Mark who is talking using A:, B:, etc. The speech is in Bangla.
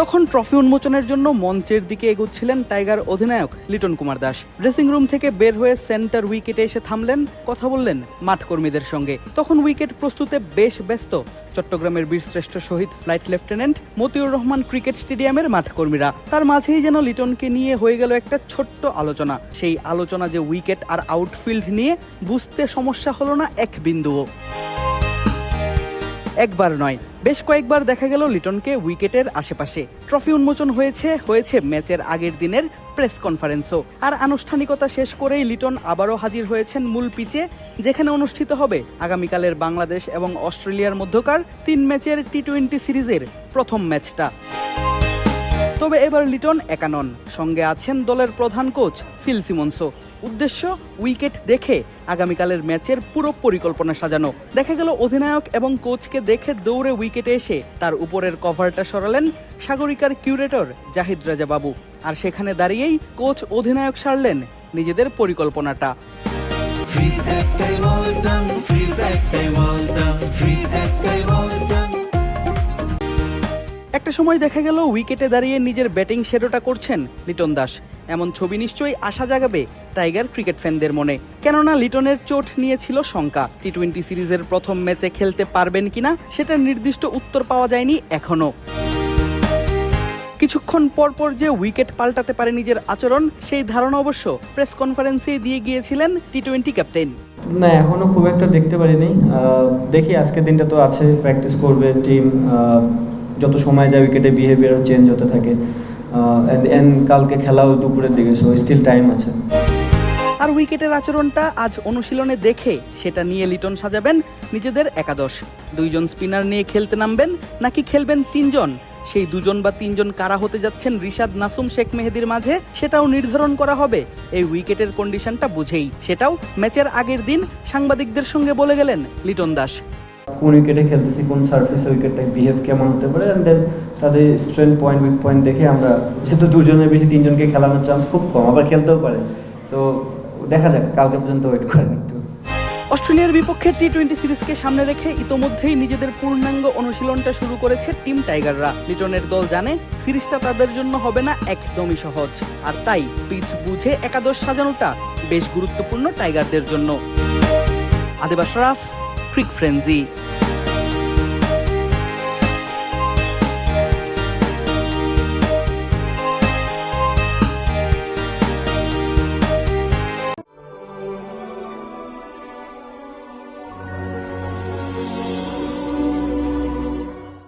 A: তখন ট্রফি উন্মোচনের জন্য মঞ্চের দিকে এগোচ্ছিলেন টাইগার অধিনায়ক লিটন কুমার দাস। ড্রেসিং রুম থেকে বের হয়ে সেন্টার উইকেটে এসে থামলেন, কথা বললেন মাঠ কর্মীদের সঙ্গে। তখন উইকেট প্রস্তুতে বেশ ব্যস্ত চট্টগ্রামের বীরশ্রেষ্ঠ শহীদ flight lieutenant Motiur Rahman cricket স্টেডিয়ামের মাঠ কর্মীরা। তার মাঝেই যেন লিটনকে নিয়ে হয়ে গেল একটা ছোট্ট আলোচনা। সেই আলোচনা যে উইকেট আর আউটফিল্ড নিয়ে, বুঝতে সমস্যা হলো না এক বিন্দুও। একবার নয়, বেশ কয়েকবার দেখা গেল লিটনকে উইকেটের আশেপাশে। ট্রফি উন্মোচন হয়েছে ম্যাচের আগের দিনের প্রেস কনফারেন্সও। আর আনুষ্ঠানিকতা শেষ করেই লিটন আবারও হাজির হয়েছেন মূল পিচে, যেখানে অনুষ্ঠিত হবে আগামীকালের বাংলাদেশ এবং অস্ট্রেলিয়ার মধ্যকার 3 ম্যাচের টি-20 সিরিজের প্রথম ম্যাচটা। তবে এবার লিটন একা নন, সঙ্গে আছেন দলের প্রধান কোচ ফিল সিমন্সও। উদ্দেশ্য উইকেট দেখে আগামীকালের ম্যাচের পুরো পরিকল্পনা সাজানো। দেখা গেল অধিনায়ক এবং কোচকে দেখে দৌড়ে উইকেটে এসে তার উপরের কভারটা সরালেন সাগরিকার কিউরেটর জাহিদ রাজা বাবু। আর সেখানে দাঁড়িয়েই কোচ অধিনায়ক সারলেন নিজেদের পরিকল্পনাটা। একটা সময় দেখা গেল উইকেটে দাঁড়িয়ে নিজের ব্যাটিং শেডোটা করছেন লিটন দাস। এমন ছবি নিশ্চয়ই আশা জাগাবে টাইগার ক্রিকেট ফ্যানদের মনে। কেননা লিটনের চোট নিয়েছিল শঙ্কা। টি-20 সিরিজের প্রথম ম্যাচে খেলতে পারবেন কিনা সেটার নির্দিষ্ট উত্তর পাওয়া যায়নি এখনো। কিছুক্ষণ পরপর যে উইকেট পাল্টাতে পারে নিজের আচরণ, সেই ধারণা অবশ্য প্রেস কনফারেন্সে দিয়ে গিয়েছিলেন টি-20 ক্যাপ্টেন।
B: না, এখনো খুব একটা দেখতে পারিনি। দেখি আজকের দিনটা তো আছে, প্র্যাকটিস করবে টিম। যত সময় যায় উইকেটে বিহেভিয়ার চেঞ্জ হতে থাকে। কালকে খেলাও দুপুরের দিকে, সো স্টিল টাইম আছে।
A: আর উইকেটের আচরণটা আজ অনুশীলনে দেখে সেটা নিয়ে লিটন সাজাবেন নিজেদের একাদশ। 2 জন স্পিনার নিয়ে খেলতে নামবেন নাকি খেলবেন 3 জন? সেই 2 জন বা 3 জন কারা হতে যাচ্ছেন রিশাদ নাসুম শেখ মেহেদীর মাঝে, সেটাও নির্ধারণ করা হবে এই উইকেটের কন্ডিশনটা বুঝেই। সেটাও ম্যাচের আগের দিন সাংবাদিকদের সঙ্গে বলে গেলেন লিটন দাস।
B: কোন উইকেটে খেলতেছি, কোন সারফেসে উইকেটটা বিহেভ কেমন হতে পারে, অ্যান্ড দেন তাদের স্ট্রেংথ পয়েন্ট, উইক পয়েন্ট দেখে আমরা, যেহেতু 2 জনের বেশি 3 জনকে খেলানোর চান্স খুব কম, আবার খেলতেও পারে। সো দেখা যাক, কালকে পর্যন্ত ওয়েট করেন একটু।
A: অস্ট্রেলিয়ার বিপক্ষে টি-20 সিরিজকে সামনে রেখে ইতোমধ্যেই নিজেদের পূর্ণাঙ্গ অনুশীলনটা শুরু করেছে টিম টাইগাররা। লিটনের দল জানে সিরিজটা তাদের জন্য হবে না একদমই সহজ, আর তাই পিচ বুঝে একাদশ সাজানোটা বেশ গুরুত্বপূর্ণ টাইগারদের জন্য। আদিব আশরাফ, ক্রিক ফ্রেন্জি।